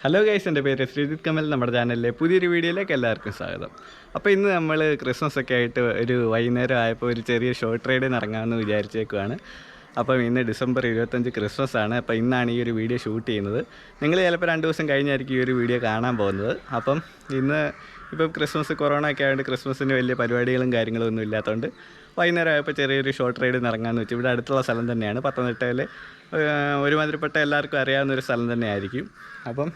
Hello guys, എൻ്റെ പേര് ശ്രീജിത്ത് കമൽ. നമ്മുടെ ചാനലിലെ പുതിയൊരു വീഡിയോയിലേക്ക് എല്ലാവർക്കും സ്വാഗതം. അപ്പോൾ ഇന്ന് നമ്മൾ ക്രിസ്മസ് ഒക്കെ ആയിട്ട് ഒരു വൈകുന്നേരം ആയപ്പോൾ ഒരു ചെറിയ ഷോർട്ട് റൈഡിന് ഇറങ്ങാമെന്ന് വിചാരിച്ചേക്കുവാണ്. അപ്പം ഇന്ന് ഡിസംബർ 25 ക്രിസ്മസ് ആണ്. അപ്പോൾ ഇന്നാണ് ഈ ഒരു വീഡിയോ ഷൂട്ട് ചെയ്യുന്നത്. നിങ്ങൾ ചിലപ്പോൾ 2 ദിവസം കഴിഞ്ഞായിരിക്കും ഈ ഒരു വീഡിയോ കാണാൻ പോകുന്നത്. അപ്പം ഇപ്പം ക്രിസ്മസ് കൊറോണ ഒക്കെ ആയതുകൊണ്ട് ക്രിസ്മസിന് വലിയ പരിപാടികളും കാര്യങ്ങളും ഒന്നും ഇല്ലാത്തതുകൊണ്ട് വൈകുന്നേരം ആയപ്പോൾ ചെറിയൊരു ഷോർട്ട് റൈഡിന് ഇറങ്ങാമെന്ന് വെച്ചു. ഇവിടെ അടുത്തുള്ള സ്ഥലം തന്നെയാണ്. പത്തനംതിട്ടയിൽ ഒരുമാതിരിപ്പെട്ട എല്ലാവർക്കും അറിയാവുന്നൊരു സ്ഥലം തന്നെയായിരിക്കും. അപ്പം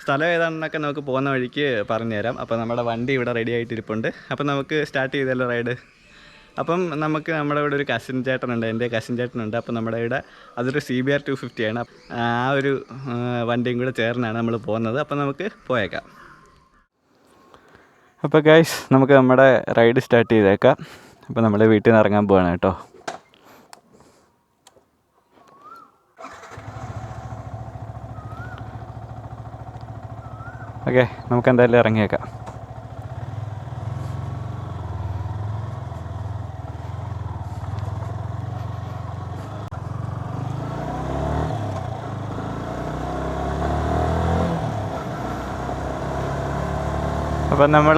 സ്ഥലം ഏതാണെന്നൊക്കെ നമുക്ക് പോകുന്ന വഴിക്ക് പറഞ്ഞുതരാം. അപ്പോൾ നമ്മുടെ വണ്ടി ഇവിടെ റെഡി ആയിട്ടിരിപ്പുണ്ട്. അപ്പം നമുക്ക് സ്റ്റാർട്ട് ചെയ്തല്ലോ റൈഡ്. അപ്പം നമ്മുടെ ഇവിടെ ഒരു കസിൻ ചേട്ടനുണ്ട്, എൻ്റെ കസിൻ ചേട്ടനുണ്ട്. അപ്പം നമ്മുടെ ഇവിടെ അതൊരു CBR 250 ആണ്. ആ ഒരു വണ്ടിയും കൂടെ ചേർന്നാണ് നമ്മൾ പോകുന്നത്. അപ്പം നമുക്ക് പോയേക്കാം. അപ്പോൾ ഗൈസ്, നമുക്ക് നമ്മുടെ റൈഡ് സ്റ്റാർട്ട് ചെയ്തേക്കാം. അപ്പോൾ നമ്മൾ വീട്ടിൽ നിന്ന് ഇറങ്ങാൻ പോവാണ് കേട്ടോ. ഓക്കെ, നമുക്ക് എന്തായാലും ഇറങ്ങിയേക്കാം. അപ്പം നമ്മൾ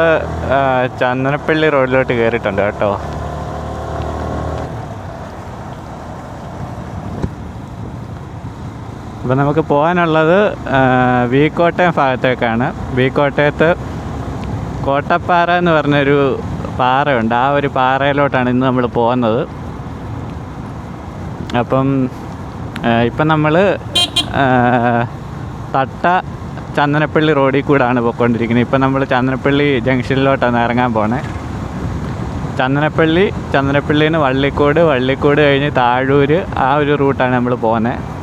ചന്ദനപ്പള്ളി റോഡിലോട്ട് കയറിയിട്ടുണ്ട് കേട്ടോ. അപ്പോൾ നമുക്ക് പോകാനുള്ളത് കോട്ടയം ഭാഗത്തേക്കാണ്. കോട്ടയത്ത് കോട്ടപ്പാറ എന്ന് പറഞ്ഞൊരു പാറയുണ്ട്. ആ ഒരു പാറയിലോട്ടാണ് ഇന്ന് നമ്മൾ പോകുന്നത്. ഇപ്പം നമ്മൾ ചന്ദനപ്പള്ളി റോഡിൽ കൂടാണ് പോയിക്കൊണ്ടിരിക്കുന്നത്. ഇപ്പം നമ്മൾ ചന്ദനപ്പള്ളി ജംഗ്ഷനിലോട്ടാണ് ഇറങ്ങാൻ പോണേ. ചന്ദനപ്പള്ളിയിൽ നിന്ന് വള്ളിക്കോട് കഴിഞ്ഞ് താഴൂർ, ആ ഒരു റൂട്ടാണ് നമ്മൾ പോകുന്നത്.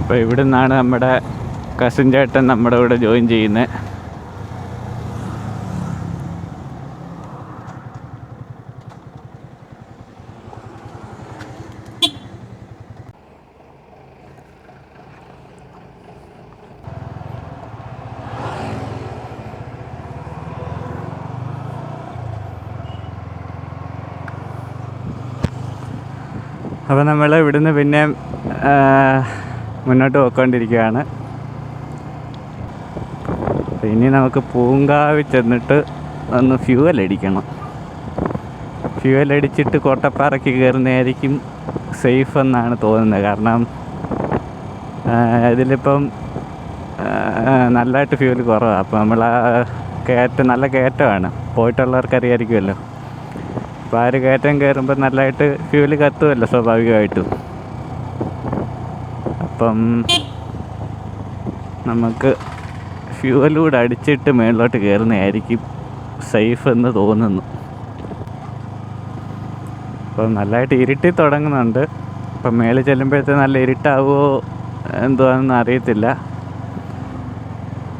അപ്പോൾ ഇവിടെ നിന്നാണ് നമ്മുടെ കസിൻ ചേട്ടൻ നമ്മുടെ കൂടെ ജോയിൻ ചെയ്യുന്നത്. അപ്പോൾ നമ്മൾ ഇവിടുന്ന് പിന്നെ മുന്നോട്ട് പോയിക്കൊണ്ടിരിക്കുകയാണ്. ഇനി നമുക്ക് പൂങ്കാവിൽ ചെന്നിട്ട് ഒന്ന് ഫ്യൂവൽ അടിച്ചിട്ട് കോട്ടപ്പാറയ്ക്ക് കയറുന്നതായിരിക്കും സേഫ് എന്നാണ് തോന്നുന്നത്. കാരണം ഇതിലിപ്പം നല്ലതായിട്ട് ഫ്യൂവൽ കുറവാണ്. അപ്പോൾ നമ്മൾ നല്ല കയറ്റമാണ്, പോയിട്ടുള്ളവർക്കറിയായിരിക്കുമല്ലോ. അപ്പോൾ ആ ഒരു കയറ്റം കയറുമ്പോൾ നല്ലതായിട്ട് ഫ്യൂവൽ കത്തുമല്ലോ സ്വാഭാവികമായിട്ടും. അപ്പം നമുക്ക് ഫ്യൂവലൂടെ അടിച്ചിട്ട് മേളിലോട്ട് കയറുന്നതായിരിക്കും സേഫ് എന്ന് തോന്നുന്നു. അപ്പം നല്ലതായിട്ട് ഇരുട്ടി തുടങ്ങുന്നുണ്ട്. അപ്പം മേളിൽ ചെല്ലുമ്പോഴത്തെ നല്ല ഇരുട്ടാവുമോ എന്തുവാണെന്ന് അറിയത്തില്ല.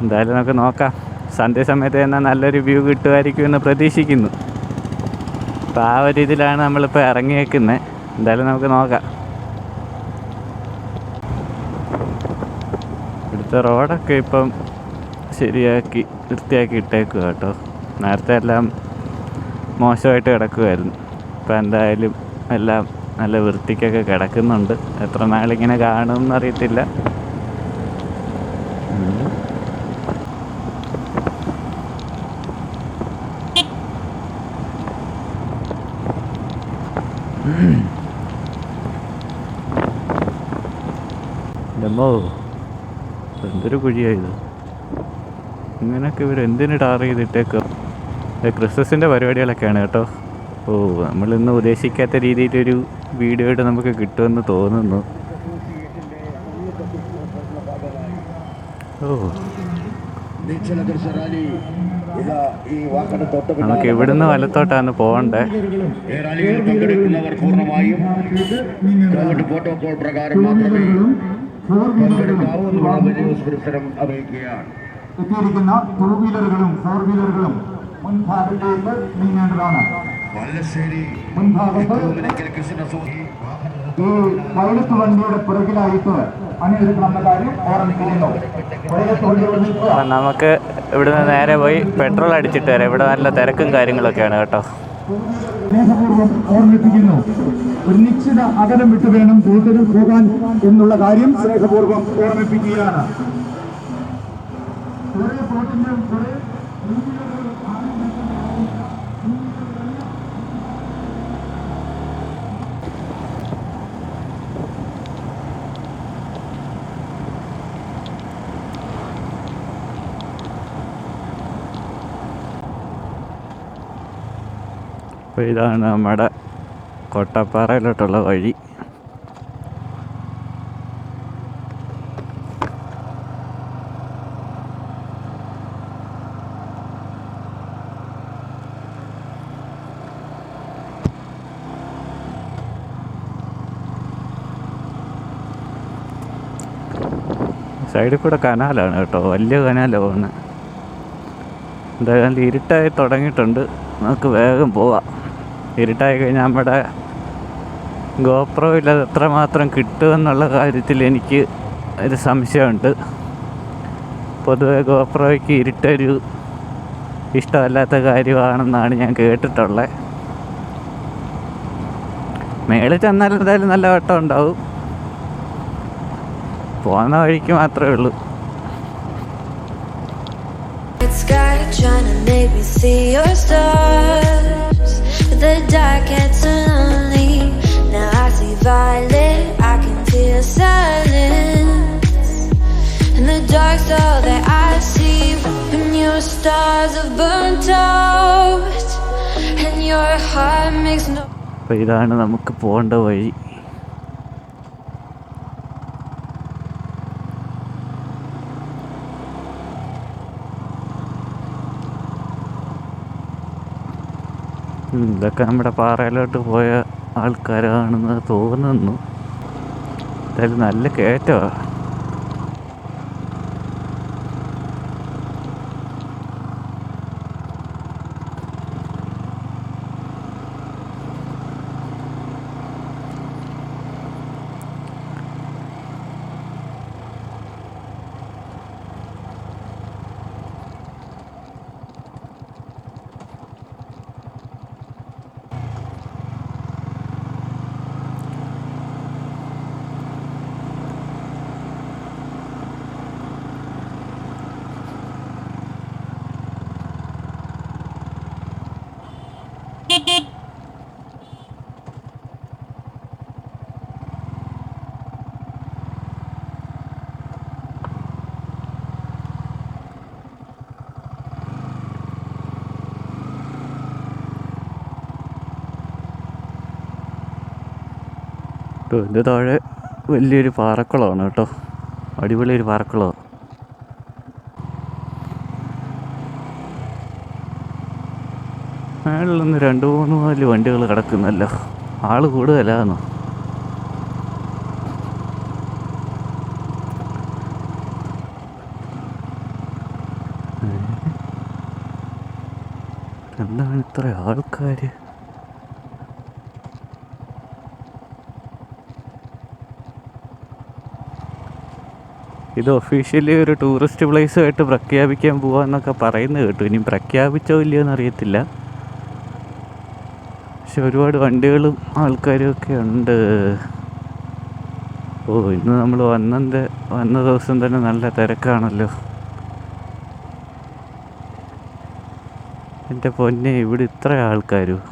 എന്തായാലും നമുക്ക് നോക്കാം. സന്ധ്യ സമയത്ത് തന്നെ നല്ലൊരു വ്യൂ കിട്ടുമായിരിക്കും എന്ന് പ്രതീക്ഷിക്കുന്നു. അപ്പം ആ ഒരു ഇതിലാണ് നമ്മളിപ്പോൾ ഇറങ്ങിയേക്കുന്നത്. എന്തായാലും നമുക്ക് നോക്കാം. ഇവിടുത്തെ റോഡൊക്കെ ഇപ്പം വൃത്തിയാക്കി ഇട്ടേക്കുക കേട്ടോ. നേരത്തെ എല്ലാം മോശമായിട്ട് കിടക്കുമായിരുന്നു. ഇപ്പം എന്തായാലും എല്ലാം നല്ല വൃത്തിക്കൊക്കെ കിടക്കുന്നുണ്ട്. എത്ര നാളിങ്ങനെ കാണുമെന്ന് അറിയത്തില്ല. എന്തൊരു കുഴിയായത്! ഇങ്ങനെയൊക്കെ ഇവരെന്തിന് ടാർ ചെയ്തിട്ടേക്കുക? ക്രിസ്മസിൻ്റെ പരിപാടികളൊക്കെയാണ് കേട്ടോ. ഓ, നമ്മളിന്ന് ഉദ്ദേശിക്കാത്ത രീതിയിലൊരു വീഡിയോ ആയിട്ട് നമുക്ക് കിട്ടുമെന്ന് തോന്നുന്നു. ഓ, നമുക്ക് ഇവിടുന്ന് വലത്തോട്ടാണ് പോകണ്ടേ. പങ്കെടുക്കുന്നവർ പൂർണ്ണമായും കോവിഡ് പ്രോട്ടോകോൾ പ്രകാരം മാത്രമേ പങ്കെടുക്കാവൂവെന്നുള്ള പരിസരം അറിയിക്കുകയാണ്. എത്തിയിരിക്കുന്ന 2 വീലറുകളും 4 വീലറുകളും മുൻഭാഗത്തേക്ക് നീങ്ങേണ്ടതാണ്. മുൻഭാഗത്ത് ഈ വൈലത്ത് വണ്ടിയുടെ പുറകിലായിട്ട് അണിനിരക്കണമെന്ന കാര്യം ഓർമ്മിക്കുന്നു. നമുക്ക് ഇവിടുന്ന് നേരെ പോയി പെട്രോൾ അടിച്ചിട്ട് വരാം. ഇവിടെ നല്ല തിരക്കും കാര്യങ്ങളൊക്കെയാണ് കേട്ടോ. സ്നേഹപൂർവ്വം ഓർമ്മിപ്പിക്കുന്നു, ഒരു നിശ്ചിത അകലം വിട്ടു വേണം കൂടുതൽ പോകാൻ എന്നുള്ള കാര്യം സ്നേഹപൂർവ്വം ഓർമ്മിപ്പിക്കുകയാണ്. അപ്പോൾ ഇതാണ് നമ്മുടെ കോട്ടപ്പാറയിലോട്ടുള്ള വഴി. സൈഡിൽ കൂടെ കനാലാണ് കേട്ടോ, വലിയ കനാലാണ്. എന്തായാലും ഇരുട്ടായി തുടങ്ങിയിട്ടുണ്ട്, നമുക്ക് വേഗം പോവാം. ഇരുട്ടായി കഴിഞ്ഞാൽ നമ്മുടെ ഗോപ്രോയിൽ അത് എത്രമാത്രം കിട്ടുമെന്നുള്ള കാര്യത്തിൽ എനിക്ക് ഒരു സംശയമുണ്ട്. പൊതുവെ ഗോപ്രോയ്ക്ക് ഇരുട്ടൊരു ഇഷ്ടമല്ലാത്ത കാര്യമാണെന്നാണ് ഞാൻ കേട്ടിട്ടുള്ളത്. മേളിൽ ചെന്നാൽ എന്തായാലും നല്ല വെട്ടം ഉണ്ടാവും, പോകുന്ന വഴിക്ക് മാത്രമേ ഉള്ളൂ. Sky trying to make me see your stars, but the dark gets so lonely. Now I see violet, I can feel silence, and the dark's all that I see. When your stars have burnt out, and your heart makes no. അപ്പോൾ ഇതാണ് നമുക്ക് പോകേണ്ട വഴി. ഇതൊക്കെ നമ്മുടെ പാറയിലോട്ട് പോയ ആൾക്കാരാണെന്ന് തോന്നുന്നു. എന്തായാലും നല്ല കയറ്റമാണ്. ഇത് താഴെ വലിയൊരു പാറക്കുളമാണ് കേട്ടോ, അടിപൊളിയൊരു പാറക്കുളമാണ്. മേളിലൊന്ന് 2-3 വണ്ടികൾ കിടക്കുന്നല്ലോ, ആള് കൂടുതലാണോ? എന്താണ് ഇത്ര ആൾക്കാർ? ഇത് ഒഫീഷ്യലി ഒരു ടൂറിസ്റ്റ് പ്ലേസുമായിട്ട് പ്രഖ്യാപിക്കാൻ പോവാന്നൊക്കെ പറയുന്നത് കേട്ടു. ഇനി പ്രഖ്യാപിച്ചോ ഇല്ലയോ എന്നറിയത്തില്ല, പക്ഷെ ഒരുപാട് വണ്ടികളും ആൾക്കാരും ഒക്കെ ഉണ്ട്. ഓ, ഇന്ന് നമ്മൾ വന്ന ദിവസം തന്നെ നല്ല തിരക്കാണല്ലോ. എൻ്റെ പൊന്നെ, ഇവിടെ ഇത്ര ആൾക്കാരും.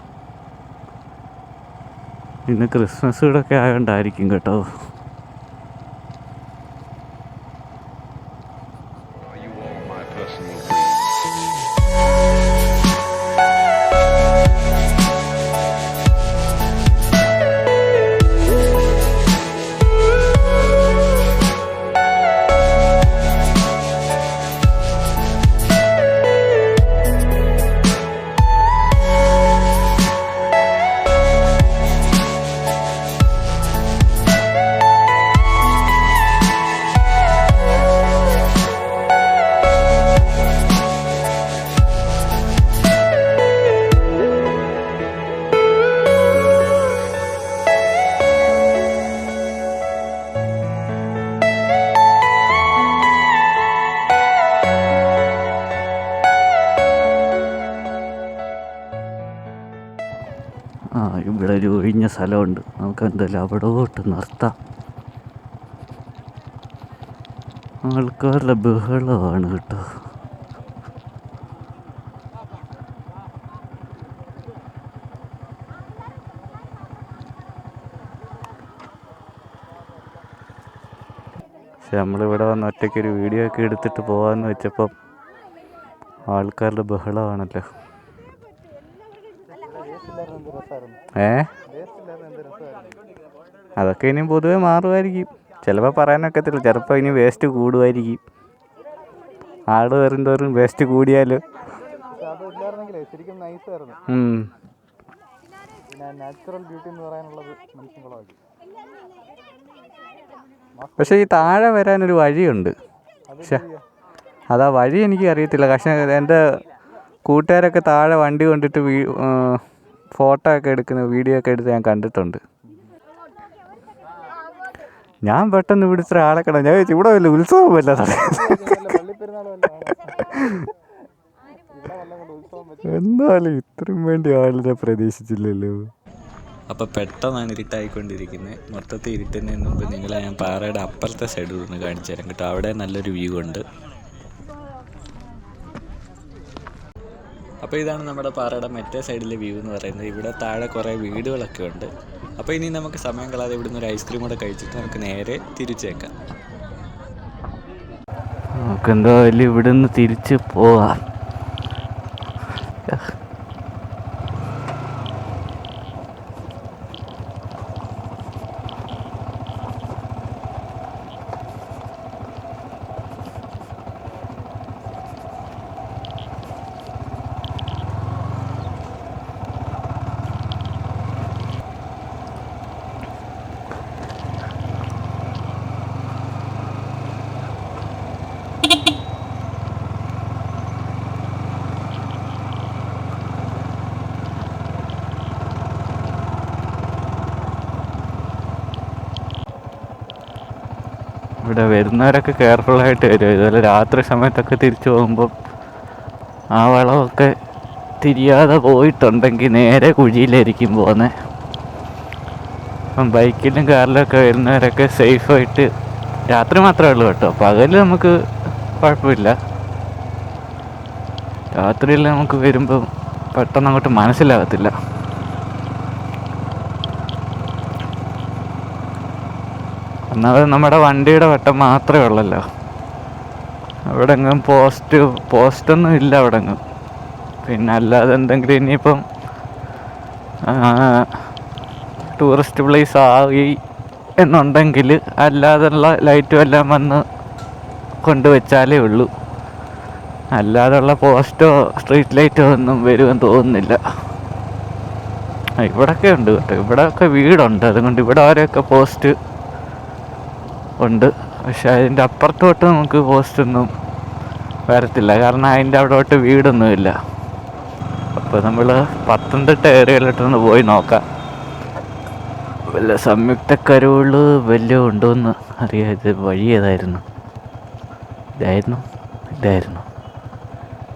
ഇന്ന് ക്രിസ്മസ് കൂടെ ആയതുകൊണ്ടായിരിക്കും കേട്ടോ. ഒരു ഒഴിഞ്ഞ സ്ഥലമുണ്ട്, നമുക്ക് എന്തായാലും അവിടോട്ട് നിർത്താം. ആൾക്കാരുടെ ബഹളമാണ് കേട്ടോ. പക്ഷെ നമ്മളിവിടെ വന്ന് ഒറ്റയ്ക്കൊരു വീഡിയോ ഒക്കെ എടുത്തിട്ട് പോകാമെന്ന് വെച്ചപ്പം ആൾക്കാരുടെ ബഹളമാണല്ലോ. അതൊക്കെ ഇനിയും പൊതുവെ മാറുമായിരിക്കും. ചിലപ്പോൾ പറയാനൊക്കത്തില്ല, ചിലപ്പോൾ ഇനി വേസ്റ്റ് കൂടുമായിരിക്കും. ആട് വരുന്തോറും വേസ്റ്റ് കൂടിയാലോ. പക്ഷെ ഈ താഴെ വരാനൊരു വഴിയുണ്ട്. പക്ഷെ അതാ വഴി എനിക്ക് അറിയത്തില്ല. പക്ഷേ എൻ്റെ കൂട്ടുകാരൊക്കെ താഴെ വണ്ടി കൊണ്ടിട്ട് ഫോട്ടോ ഒക്കെ എടുക്കുന്ന വീഡിയോ ഒക്കെ എടുത്ത് ഞാൻ കണ്ടിട്ടുണ്ട്. ഞാൻ പെട്ടെന്ന് ഇവിടെ ഇത്ര ആളെ കണ്ട, ഞാൻ ഇവിടെ വല്ല ഉത്സവം വല്ല എന്നാലും ഇത്രയും വേണ്ടി ആളിനെ പ്രതീക്ഷിച്ചില്ലല്ലോ. അപ്പോൾ പെട്ടെന്നാണ് ഇരുട്ടായിക്കൊണ്ടിരിക്കുന്നത്. മൊത്തത്തിൽ ഇരുട്ടുന്നതിന് മുമ്പ് നിങ്ങളെ ഞാൻ പാറയുടെ അപ്പുറത്തെ സൈഡിൽ നിന്ന് കാണിച്ചു തരാം കേട്ടോ. അവിടെ നല്ലൊരു വ്യൂ ഉണ്ട്. അപ്പോൾ ഇതാണ് നമ്മുടെ പാറയുടെ മറ്റേ സൈഡിലെ വ്യൂ എന്ന് പറയുന്നത്. ഇവിടെ താഴെ കുറേ വീടുകളൊക്കെ ഉണ്ട്. അപ്പോൾ ഇനി നമുക്ക് സമയം കളയാതെ ഇവിടുന്ന് ഒരു ഐസ്ക്രീം കൂടെ കഴിച്ചിട്ട് നമുക്ക് നേരെ തിരിച്ചേക്കാം. നമുക്കെന്തായാലും ഇവിടുന്ന് തിരിച്ച് പോവാം. ഇവിടെ വരുന്നവരൊക്കെ കെയർഫുള്ളായിട്ട് വരും. ഇതുപോലെ രാത്രി സമയത്തൊക്കെ തിരിച്ചു പോകുമ്പം ആ വളമൊക്കെ തിരിയാതെ പോയിട്ടുണ്ടെങ്കിൽ നേരെ കുഴിയിലായിരിക്കും പോകുന്നത്. അപ്പം ബൈക്കിലും കാറിലൊക്കെ വരുന്നവരൊക്കെ സേഫായിട്ട്, രാത്രി മാത്രമേ ഉള്ളൂ കേട്ടോ, പകൽ നമുക്ക് കുഴപ്പമില്ല. രാത്രിയിൽ നമുക്ക് വരുമ്പം പെട്ടെന്ന് അങ്ങോട്ട് മനസ്സിലാകത്തില്ല. ഒന്നാമത് നമ്മുടെ വണ്ടിയുടെ വെട്ടം മാത്രമേ ഉള്ളല്ലോ. അവിടെ എങ്ങും പോസ്റ്റൊന്നും ഇല്ല അവിടെ എങ്ങും. പിന്നെ അല്ലാതെ എന്തെങ്കിലും ഇനിയിപ്പം ടൂറിസ്റ്റ് പ്ലേസ് ആയി എന്നുണ്ടെങ്കിൽ അല്ലാതെയുള്ള ലൈറ്റും എല്ലാം വന്ന് കൊണ്ടുവച്ചാലേ ഉള്ളൂ. അല്ലാതെയുള്ള പോസ്റ്റോ സ്ട്രീറ്റ് ലൈറ്റോ ഒന്നും വരുമെന്ന് തോന്നുന്നില്ല. ഇവിടെയൊക്കെ ഉണ്ട് കേട്ടോ, ഇവിടെയൊക്കെ വീടുണ്ട്, അതുകൊണ്ട് ഇവിടെ വരെയൊക്കെ പോസ്റ്റ് ഉണ്ട്. പക്ഷെ അതിൻ്റെ അപ്പുറത്തോട്ട് നമുക്ക് പോസ്റ്റൊന്നും വരത്തില്ല, കാരണം അതിൻ്റെ അവിടോട്ട് വീടൊന്നുമില്ല. അപ്പോൾ നമ്മൾ പത്തനംതിട്ട ഏരിയയിലോട്ടൊന്ന് പോയി നോക്കാം. വല്ല സംയുക്തക്കരുകൾ വല്ലതും ഉണ്ടോയെന്ന് അറിയാം. ഇത് വഴി ഏതായിരുന്നു?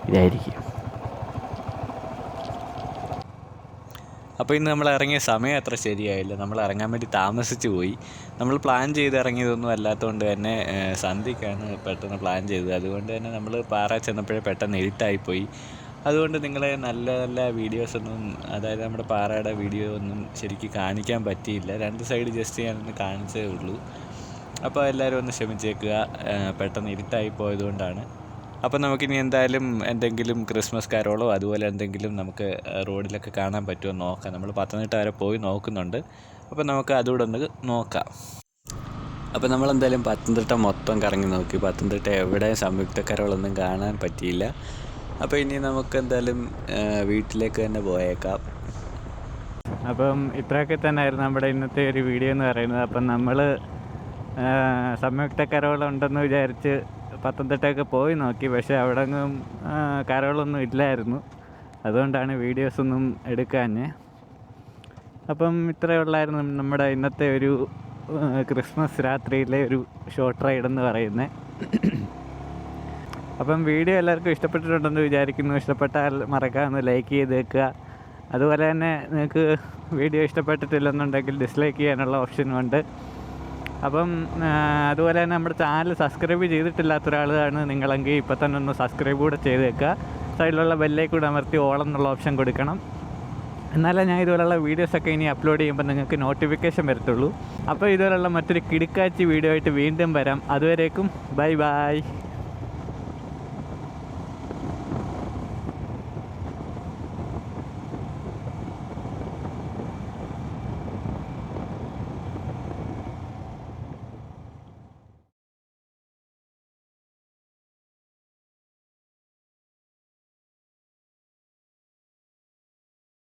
ഇതായിരിക്കും. അപ്പോൾ ഇന്ന് നമ്മൾ ഇറങ്ങിയ സമയം അത്ര ശരിയായില്ല. നമ്മൾ ഇറങ്ങാൻ വേണ്ടി താമസിച്ച് പോയി. നമ്മൾ പ്ലാൻ ചെയ്ത് ഇറങ്ങിയതൊന്നും അല്ലാത്തതുകൊണ്ട് തന്നെ സന്ധ്യയ്ക്കാണ് പെട്ടെന്ന് പ്ലാൻ ചെയ്തത്. അതുകൊണ്ട് തന്നെ നമ്മൾ പാറ ചെന്നപ്പോഴേ പെട്ടെന്ന് ഇരുട്ടായിപ്പോയി. അതുകൊണ്ട് നിങ്ങളെ നല്ല നല്ല വീഡിയോസൊന്നും, അതായത് നമ്മുടെ പാറയുടെ വീഡിയോ ഒന്നും ശരിക്കും കാണിക്കാൻ പറ്റിയില്ല. രണ്ട് സൈഡ് ജസ്റ്റ് ഞാനൊന്ന് കാണിച്ചേ ഉള്ളൂ. അപ്പോൾ എല്ലാവരും ഒന്ന് ക്ഷമിച്ചേക്കുക, പെട്ടെന്ന് ഇരുട്ടായി പോയതുകൊണ്ടാണ്. അപ്പം നമുക്കിനി എന്തായാലും എന്തെങ്കിലും ക്രിസ്മസ് കരോളോ അതുപോലെ എന്തെങ്കിലും നമുക്ക് റോഡിലൊക്കെ കാണാൻ പറ്റുമോ നോക്കാം. നമ്മൾ പത്തനംതിട്ട വരെ പോയി നോക്കുന്നുണ്ട്. അപ്പോൾ നമുക്ക് അതുകൂടെ ഒന്ന് നോക്കാം. അപ്പോൾ നമ്മളെന്തായാലും പത്തനംതിട്ട മൊത്തം കറങ്ങി നോക്കി. പത്തനംതിട്ട എവിടെ സംയുക്ത കരോളൊന്നും കാണാൻ പറ്റിയില്ല. അപ്പോൾ ഇനി നമുക്ക് എന്തായാലും വീട്ടിലേക്ക് തന്നെ പോയേക്കാം. അപ്പം ഇത്രയൊക്കെ തന്നെയായിരുന്നു നമ്മുടെ ഇന്നത്തെ ഒരു വീഡിയോ എന്ന് പറയുന്നത്. അപ്പം നമ്മൾ സംയുക്ത കരോളുണ്ടെന്ന് വിചാരിച്ച് പത്തനംതിട്ടയൊക്കെ പോയി നോക്കി. പക്ഷേ അവിടെ ഒന്നും കരോളൊന്നും ഇല്ലായിരുന്നു. അതുകൊണ്ടാണ് വീഡിയോസൊന്നും എടുക്കാഞ്ഞ്. അപ്പം ഇത്രയേ ഉള്ളായിരുന്നു നമ്മുടെ ഇന്നത്തെ ഒരു ക്രിസ്മസ് രാത്രിയിലെ ഒരു ഷോർട്ട് റൈഡ് എന്ന് പറയുന്നത്. അപ്പം വീഡിയോ എല്ലാവർക്കും ഇഷ്ടപ്പെട്ടിട്ടുണ്ടെന്ന് വിചാരിക്കുന്നു. ഇഷ്ടപ്പെട്ടാൽ മറക്കാതെ ലൈക്ക് ചെയ്തേക്കുക. അതുപോലെ തന്നെ നിങ്ങൾക്ക് വീഡിയോ ഇഷ്ടപ്പെട്ടിട്ടില്ലെന്നുണ്ടെങ്കിൽ ഡിസ്ലൈക്ക് ചെയ്യാനുള്ള ഓപ്ഷനുമുണ്ട്. അപ്പം അതുപോലെ തന്നെ നമ്മുടെ ചാനൽ സബ്സ്ക്രൈബ് ചെയ്തിട്ടില്ലാത്ത ഒരാളാണ് നിങ്ങളെങ്കിൽ ഇപ്പോൾ തന്നെ ഒന്ന് സബ്സ്ക്രൈബ് കൂടെ ചെയ്ത് വെക്കുക. സൈഡിലുള്ള ബെല്ലേക്ക് കൂടെ അമർത്തി ഓൾ എന്നുള്ള ഓപ്ഷൻ കൊടുക്കണം. എന്നാലേ ഞാൻ ഇതുപോലുള്ള വീഡിയോസൊക്കെ ഇനി അപ്ലോഡ് ചെയ്യുമ്പോൾ നിങ്ങൾക്ക് നോട്ടിഫിക്കേഷൻ വരത്തുള്ളൂ. അപ്പോൾ ഇതുപോലുള്ള മറ്റൊരു കിടുക്കാച്ചി വീഡിയോ ആയിട്ട് വീണ്ടും വരാം. അതുവരേക്കും ബൈ ബൈ.